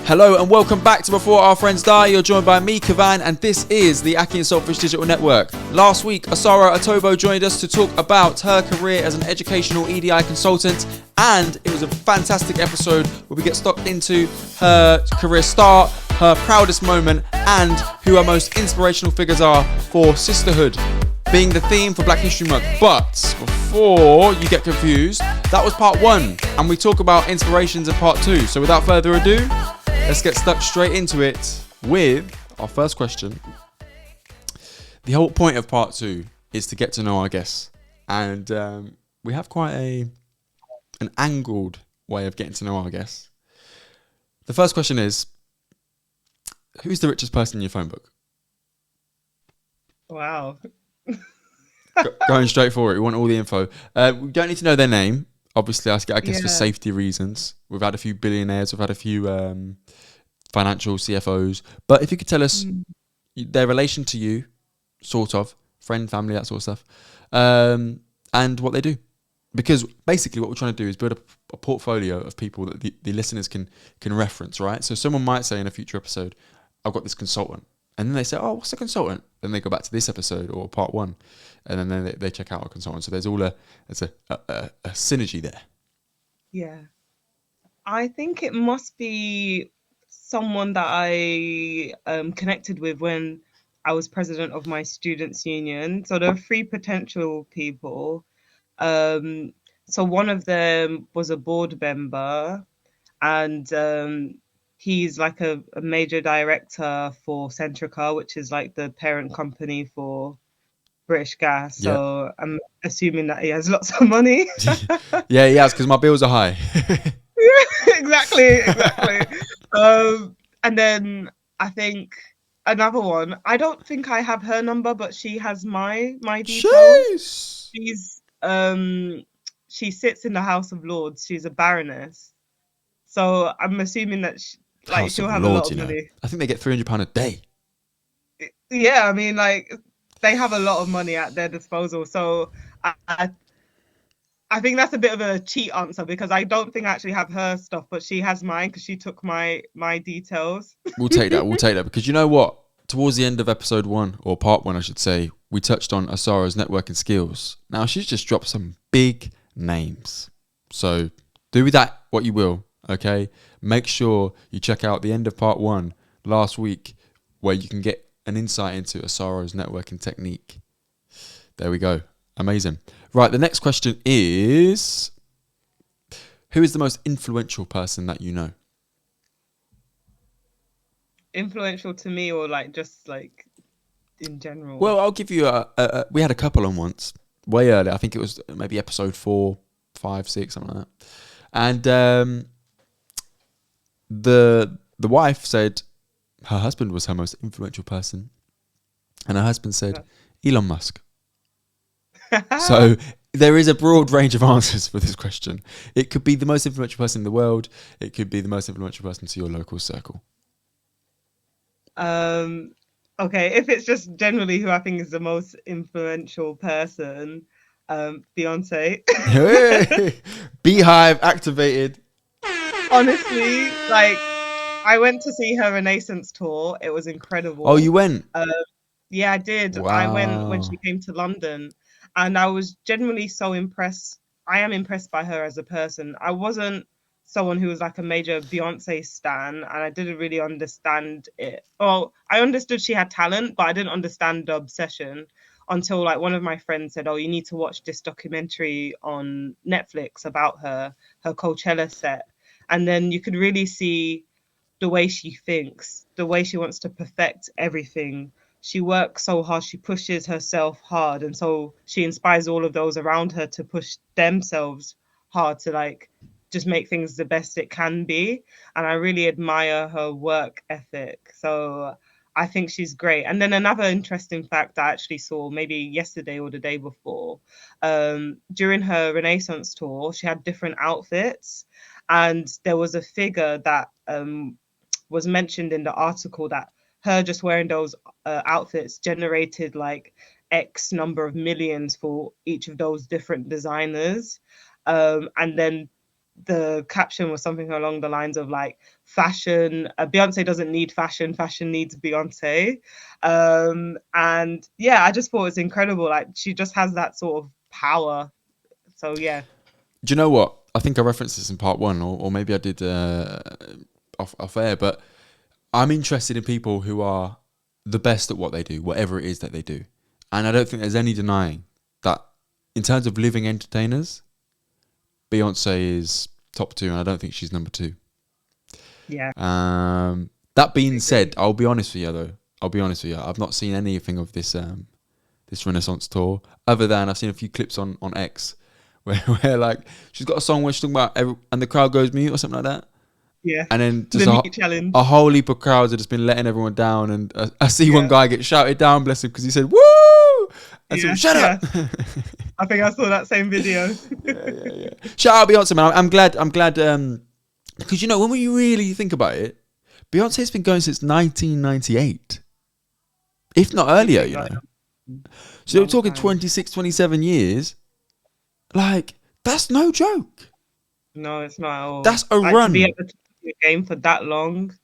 Hello and welcome back to Before Our Friends Die. You're joined by me, Kavan, and this is the akhi&saltfish Digital Network. Last week, Osaro Otobo joined us to talk about her career as an educational EDI consultant, and it was a fantastic episode where we get stuck into her career start, her proudest moment, and who her most inspirational figures are for sisterhood being the theme for Black History Month. But before you get confused, that was part one, and we talk about inspirations in part two. So without further ado, let's get stuck straight into it with our first question. The whole point of part two is to get to know our guests, and we have quite an angled way of getting to know our guests. The first question is, who's the richest person in your phone book? Wow. Going straight for it. We want all the info. We don't need to know their name. Obviously, I guess for safety reasons. We've had a few billionaires. We've had a few financial CFOs. But if you could tell us their relation to you, sort of, friend, family, that sort of stuff, and what they do. Because basically what we're trying to do is build a portfolio of people that the listeners can reference, right? So someone might say in a future episode, I've got this consultant. And then they say, oh, what's a consultant? Then they go back to this episode or part one. And then they check out a consultant. So there's a synergy there. Yeah. I think it must be someone that I connected with when I was president of my students' union. So there are three potential people. So one of them was a board member, and he's like a major director for Centrica, which is like the parent company for British Gas. So I'm assuming that he has lots of money. Yeah, he has, because my bills are high. Exactly. And then I think another one, I don't think I have her number, but she has my details. Jeez. She sits in the House of Lords. She's a baroness. So I'm assuming that she'll have Lords, a lot of money. I think they get £300 a day. Yeah, I mean, like, they have a lot of money at their disposal. So I think that's a bit of a cheat answer, because I don't think I actually have her stuff, but she has mine because she took my details. We'll take that because you know what? Towards the end of episode one, or part one, I should say, we touched on Osaro's networking skills. Now, she's just dropped some big names. So do with that what you will, okay? Make sure you check out the end of part one last week, where you can get an insight into Osaro's networking technique. There we go. Amazing. Right, the next question is, who is the most influential person that you know? Influential to me, or like just like in general? Well, I'll give you we had a couple on once, way earlier. I think it was maybe episode 4, 5, 6, something like that. And the wife said her husband was her most influential person, and her husband said Elon Musk. So there is a broad range of answers for this question. It could be the most influential person in the world. It could be the most influential person to your local circle. Okay, if it's just generally who I think is the most influential person, Beyonce. Beehive activated. Honestly, like, I went to see her Renaissance tour. It was incredible. Oh, you went? Yeah, I did. Wow. I went when she came to London, and I was genuinely so impressed. I am impressed by her as a person. I wasn't someone who was like a major Beyonce stan, and I didn't really understand it. Well, I understood she had talent, but I didn't understand the obsession until like one of my friends said, oh, you need to watch this documentary on Netflix about her Coachella set. And then you could really see the way she thinks, the way she wants to perfect everything. She works so hard, she pushes herself hard, and so she inspires all of those around her to push themselves hard to like just make things the best it can be. And I really admire her work ethic. So I think she's great. And then another interesting fact I actually saw maybe yesterday or the day before, during her Renaissance tour, she had different outfits, and there was a figure that was mentioned in the article that her just wearing those outfits generated like X number of millions for each of those different designers. And then the caption was something along the lines of like fashion. Beyonce doesn't need fashion. Fashion needs Beyonce. And yeah, I just thought it's incredible. Like she just has that sort of power. So yeah. Do you know what? I think I referenced this in part one, or maybe I did off air, but I'm interested in people who are the best at what they do, whatever it is that they do. And I don't think there's any denying that in terms of living entertainers, Beyonce is top two, and I don't think she's number two. Yeah. That being said, I'll be honest with you though. I'll be honest with you. I've not seen anything of this this Renaissance tour, other than I've seen a few clips on X where like she's got a song where she's talking about and the crowd goes mute or something like that. Yeah. And then The just mute challenge. a whole heap of crowds have just been letting everyone down. And I see one Yeah. guy get shouted down, bless him, because he said, woo! And Yeah, so, shut up! I think I saw that same video. Yeah. Shout out Beyonce, man. I'm glad, because, you know, when we really think about it, Beyonce's been going since 1998. If not earlier, you know. So we're talking 26, 27 years. Like, that's no joke. No, it's not at all. That's a like, run. To be at the game for that long,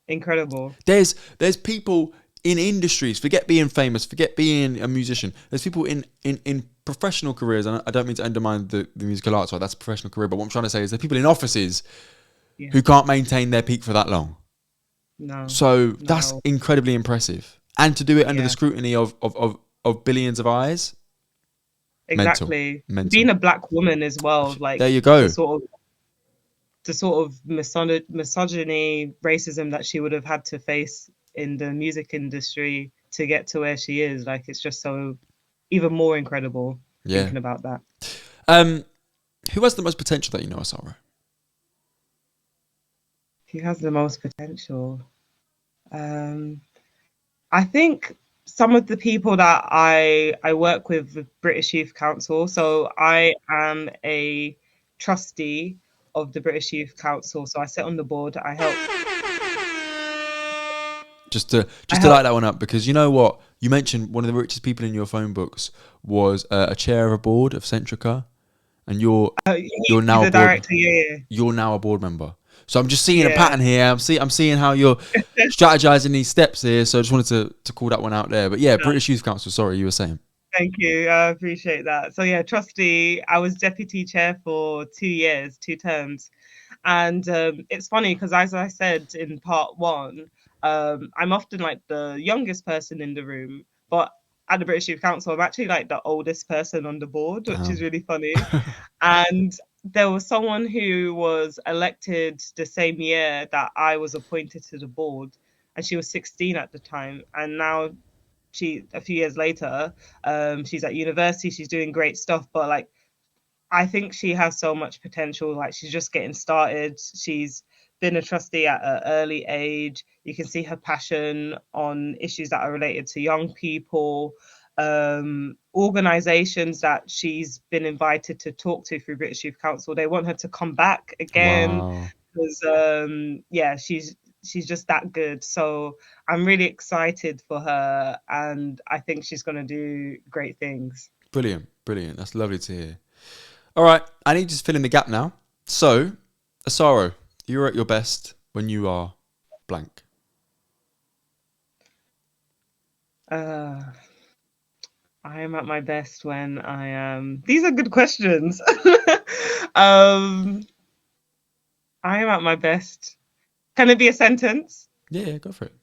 incredible. There's people in industries, forget being famous, forget being a musician. There's people in professional careers, and I don't mean to undermine the musical arts, right? That's a professional career, but what I'm trying to say is there's people in offices who can't maintain their peak for that long. No. So that's incredibly impressive. And to do it under the scrutiny of billions of eyes. Exactly. Mental. Being a black woman as well, like there you go. The sort of misogyny, racism that she would have had to face in the music industry to get to where she is, like it's just so even more incredible thinking about that. Who has the most potential that you know, Osaro? Who has the most potential? I think some of the people that I work with British Youth Council. So I am a trustee of the British Youth Council. So I sit on the board. I help. Just to light that one up, because you know what? You mentioned one of the richest people in your phone books was a chair of a board of Centrica, and you're now a board, director. Yeah. You're now a board member. So I'm just seeing a pattern here. I'm seeing how you're strategizing these steps here. So I just wanted to call that one out there. But yeah, British Youth Council. Sorry, you were saying. Thank you. I appreciate that. So yeah, trustee. I was deputy chair for 2 years, 2 terms, and it's funny because as I said in part one, I'm often like the youngest person in the room, but at the British Youth Council, I'm actually like the oldest person on the board, which is really funny. And there was someone who was elected the same year that I was appointed to the board, and she was 16 at the time. And now a few years later, she's at university, she's doing great stuff, but like, I think she has so much potential. Like she's just getting started. She's been a trustee at an early age. You can see her passion on issues that are related to young people, organizations that she's been invited to talk to through British Youth Council. They want her to come back again because she's just that good. So I'm really excited for her, and I think she's going to do great things. Brilliant. That's lovely to hear. All right, I need you to fill in the gap now. So, Osaro, you're at your best when you are blank. I am at my best when I am. These are good questions. I am at my best. Can it be a sentence? Yeah, go for it.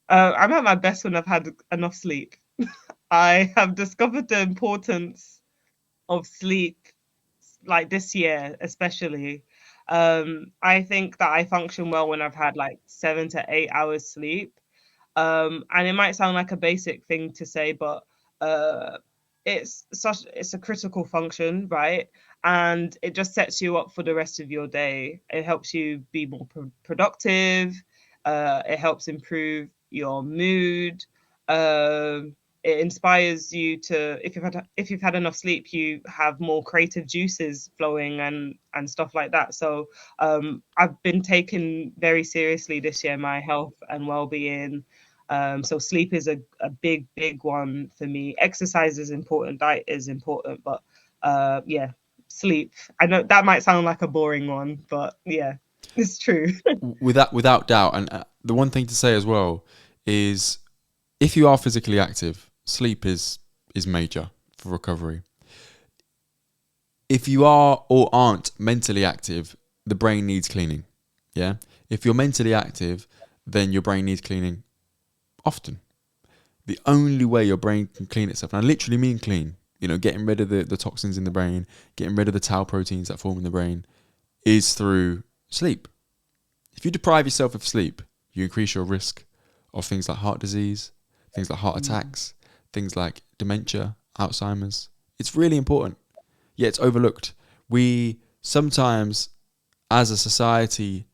I'm at my best when I've had enough sleep. I have discovered the importance of sleep, like this year especially. I think that I function well when I've had like 7 to 8 hours sleep. And it might sound like a basic thing to say, but it's a critical function, right? And it just sets you up for the rest of your day. It helps you be more productive. It helps improve your mood. It inspires you to, if you've had enough sleep, you have more creative juices flowing and stuff like that. So I've been taking very seriously this year my health and well-being. So sleep is a big one for me. Exercise is important, diet is important, but sleep. I know that might sound like a boring one, but yeah, it's true. Without doubt. And the one thing to say as well is, if you are physically active, sleep is major for recovery. If you are or aren't mentally active, the brain needs cleaning. Yeah. If you're mentally active, then your brain needs cleaning often. The only way your brain can clean itself, and I literally mean clean, getting rid of the toxins in the brain, getting rid of the tau proteins that form in the brain, is through sleep. If you deprive yourself of sleep, you increase your risk of things like heart disease, things like heart attacks, things like dementia, Alzheimer's. It's really important, yet it's overlooked. We sometimes, as a society,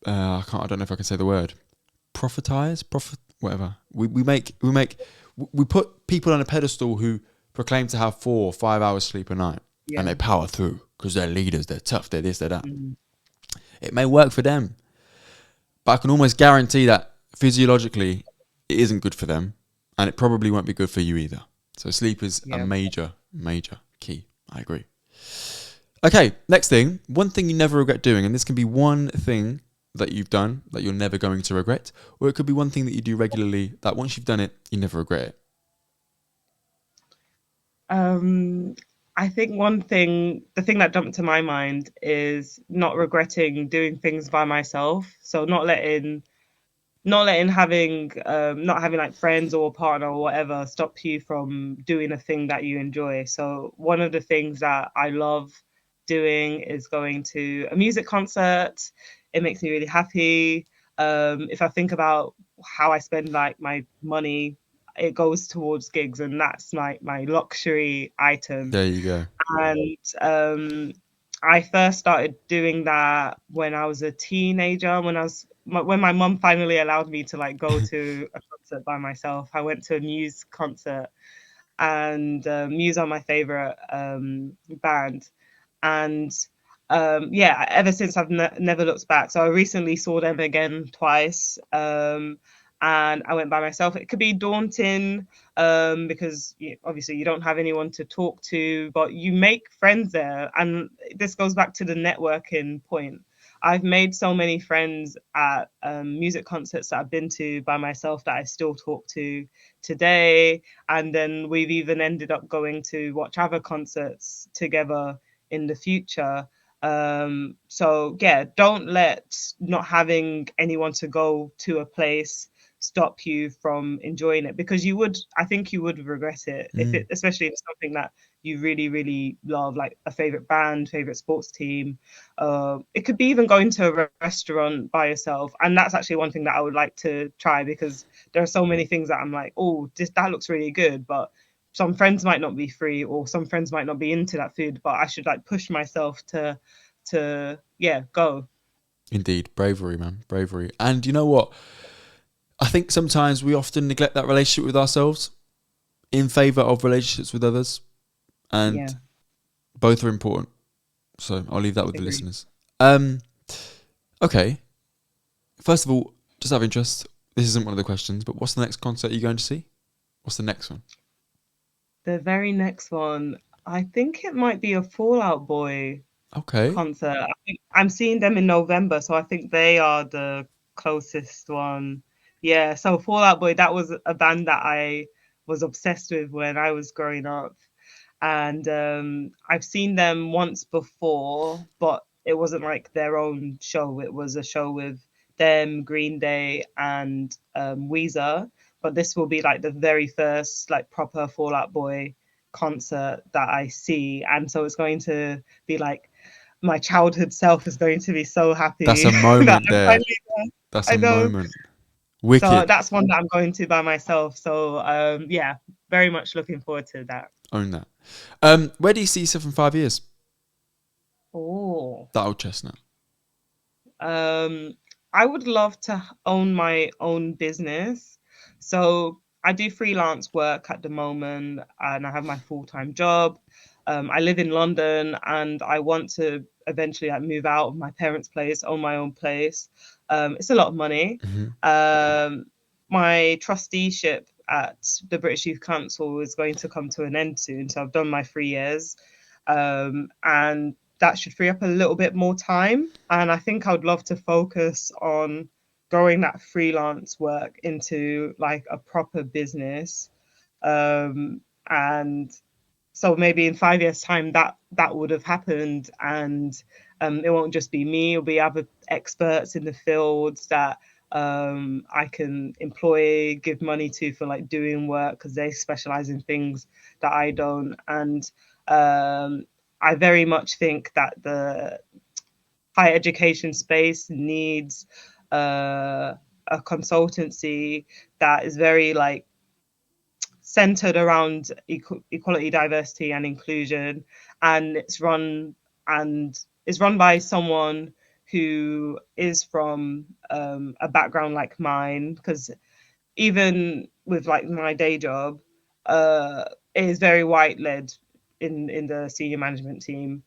I don't know if I can say the word, whatever. We put people on a pedestal who proclaim to have 4 or 5 hours sleep a night, Yeah. and they power through because they're leaders, they're tough, they're this, they're that. Mm. It may work for them, but I can almost guarantee that physiologically it isn't good for them, and it probably won't be good for you either. So sleep is a Yeah. major, major key. I agree. Okay, next thing. One thing you never regret doing, and this can be one thing that you've done that you're never going to regret, or it could be one thing that you do regularly that once you've done it, you never regret it. I think the thing that jumped to my mind is not regretting doing things by myself. So not having like friends or a partner or whatever stop you from doing a thing that you enjoy. So one of the things that I love doing is going to a music concert. It makes me really happy. If I think about how I spend like my money, it goes towards gigs, and that's my luxury item. There you go. And I first started doing that when I was a teenager. When my mum finally allowed me to like go to a concert by myself. I went to a Muse concert, and Muse are my favorite band. And yeah, ever since I've never looked back. So I recently saw them again twice, and I went by myself. It could be daunting, because obviously you don't have anyone to talk to, but you make friends there. And this goes back to the networking point. I've made so many friends at music concerts that I've been to by myself that I still talk to today. And then we've even ended up going to watch other concerts together in the future. So yeah, don't let not having anyone to go to a place stop you from enjoying it, because I think you would regret it especially if it's something that you really, really love, like a favorite band, favorite sports team. It could be even going to a restaurant by yourself. And that's actually one thing that I would like to try, because there are so many things that I'm like, oh, that looks really good, but some friends might not be free, or some friends might not be into that food, but I should like push myself to yeah, go. Indeed, bravery, man, bravery. And you know what? I think sometimes we often neglect that relationship with ourselves in favor of relationships with others, and Yeah, both are important. So I'll leave that with the agree. listeners. Okay. First of all, just out of interest, this isn't one of the questions, but what's the next concert you're going to see? What's the next one? The very next one, I think it might be a Fallout Boy Okay. concert. I think I'm seeing them in November, so I think they are the closest one. Yeah, so Fallout Boy, that was a band that I was obsessed with when I was growing up. And I've seen them once before, but it wasn't like their own show. It was a show with them, Green Day, and Weezer. But this will be like the very first like proper Fallout Boy concert that I see, and so it's going to be like my childhood self is going to be so That's happy a that moment I'm there. finally there. That's I a know. moment. So Wicked. that's one that I'm going to by myself. So yeah, very much looking forward to that. Own that. Where do you see yourself in 5 years? Oh. That old chestnut. Um, I would love to own my own business. So I do freelance work at the moment, and I have my full-time job. I live in London, and I want to eventually like move out of my parents' place, own my own place. It's a lot of money. Hmm. My trusteeship at the British Youth Council is going to come to an end soon. So I've done my 3 years, and that should free up a little bit more time. And I think I would love to focus on growing that freelance work into like a proper business. And so maybe in 5 years' time that would have happened, and it won't just be me, it'll be other experts in the fields that I can employ, give money to for like doing work because they specialize in things that I don't. And I very much think that the higher education space needs a consultancy that is very like centered around equality, diversity, and inclusion, and it's run by someone who is from a background like mine. Because even with like my day job, it is very white led in the senior management team.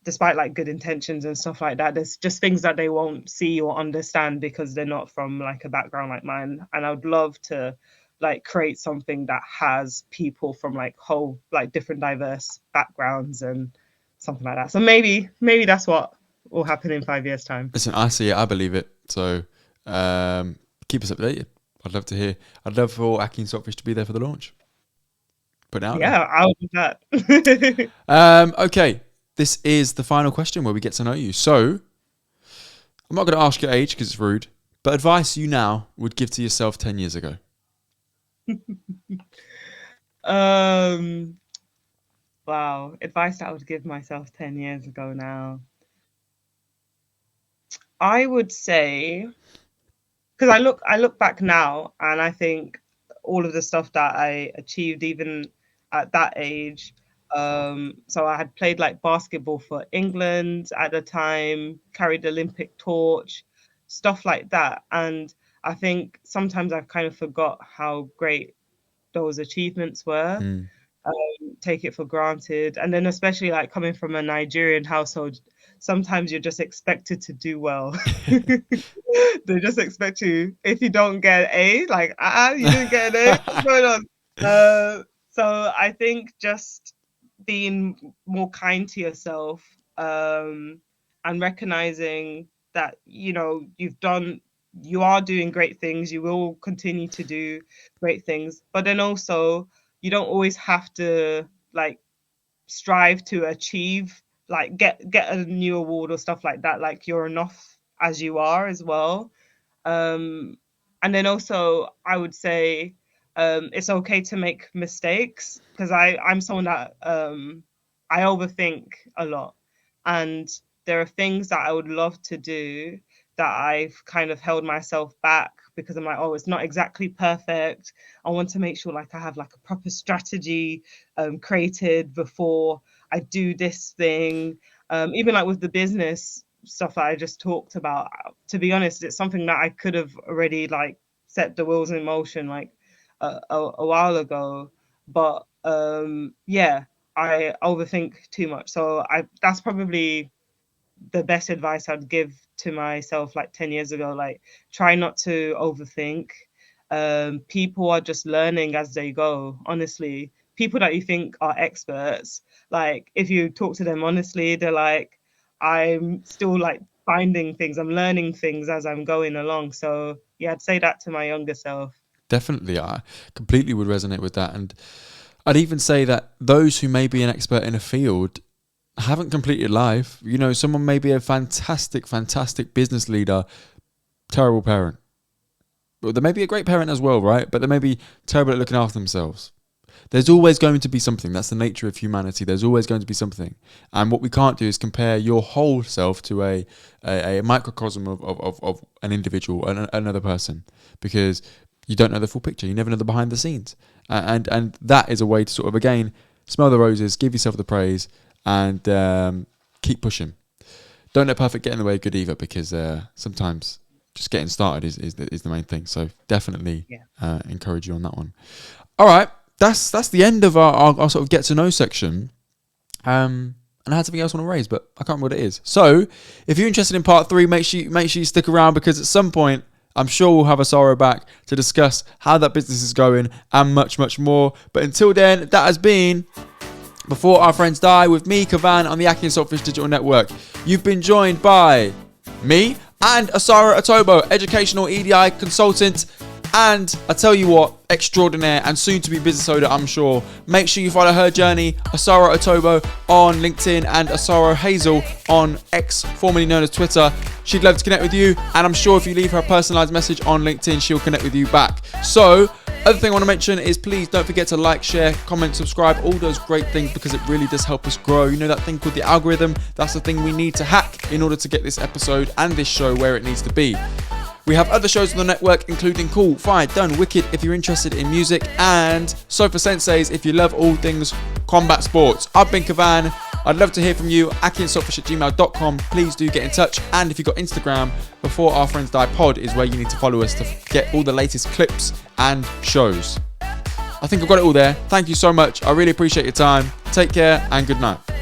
Despite like good intentions and stuff like that, there's just things that they won't see or understand because they're not from like a background like mine. And I would love to like create something that has people from like whole like different diverse backgrounds and something like that. So maybe that's what will happen in 5 years' time. Listen, I see it, I believe it. So keep us updated. I'd love to hear. I'd love for akhi&saltfish to be there for the launch. Put it out Yeah, I'll do that. Okay, this is the final question where we get to know you. So I'm not going to ask your age because it's rude, but advice you now would give to yourself 10 years ago. Wow, advice that I would give myself 10 years ago now. I would say, because I look back now and I think all of the stuff that I achieved even at that age. So I had played like basketball for England at the time, carried the Olympic torch, stuff like that. And I think sometimes I've kind of forgot how great those achievements were. Take it for granted. And then especially like coming from a Nigerian household, sometimes you're just expected to do well. They just expect you, if you don't get an A, like, you didn't get an A, what's going on? So I think just being more kind to yourself, and recognizing that, you know, you are doing great things, you will continue to do great things, but then also you don't always have to like strive to achieve, like get a new award or stuff like that. Like you're enough as you are as well. And then also I would say it's okay to make mistakes, because I'm someone that I overthink a lot, and there are things that I would love to do that I've kind of held myself back because I'm like, oh, it's not exactly perfect. I want to make sure like I have like a proper strategy created before I do this thing. Even like with the business stuff that I just talked about, to be honest, it's something that I could have already like set the wheels in motion like a while ago. But yeah, I overthink too much. So that's probably the best advice I'd give to myself like 10 years ago. Like, try not to overthink. People are just learning as they go, honestly. People that you think are experts, like if you talk to them honestly, they're like, I'm still like finding things, I'm learning things as I'm going along. So yeah, I'd say that to my younger self. Definitely, I completely would resonate with that. And I'd even say that those who may be an expert in a field haven't completed life. You know, someone may be a fantastic business leader, terrible parent. Well, they may be a great parent as well, right? But they may be terrible at looking after themselves. There's always going to be something. That's the nature of humanity. There's always going to be something. And what we can't do is compare your whole self to a microcosm of an individual, another person, because you don't know the full picture. You never know the behind the scenes. And that is a way to sort of, again, smell the roses, give yourself the praise, and keep pushing. Don't let perfect get in the way of good either, because sometimes just getting started is the main thing. So definitely encourage you on that one. All right, that's the end of our sort of get to know section. And I had something else I want to raise, but I can't remember what it is. So if you're interested in part 3, make sure you stick around, because at some point I'm sure we'll have Osaro back to discuss how that business is going and much, much more. But until then, that has been Before Our Friends Die with me, Kavan, on the akhi&saltfish Digital Network. You've been joined by me and Osaro Otobo, educational EDI consultant, and I tell you what, extraordinaire and soon to be business owner, I'm sure. Make sure you follow her journey, Osaro Otobo, on LinkedIn and Osaro Hazel on X, formerly known as Twitter. She'd love to connect with you, and I'm sure if you leave her a personalized message on LinkedIn, she'll connect with you back. So, other thing I want to mention is please don't forget to like, share, comment, subscribe, all those great things, because it really does help us grow. You know that thing called the algorithm? That's the thing we need to hack in order to get this episode and this show where it needs to be. We have other shows on the network, including Cool, Fire, Done, Wicked if you're interested in music, and Sofa Senseis if you love all things combat sports. I've been Kavan. I'd love to hear from you. akhi&saltfish@gmail.com. Please do get in touch. And if you've got Instagram, Before Our Friends Die Pod is where you need to follow us to get all the latest clips and shows. I think I've got it all there. Thank you so much. I really appreciate your time. Take care and good night.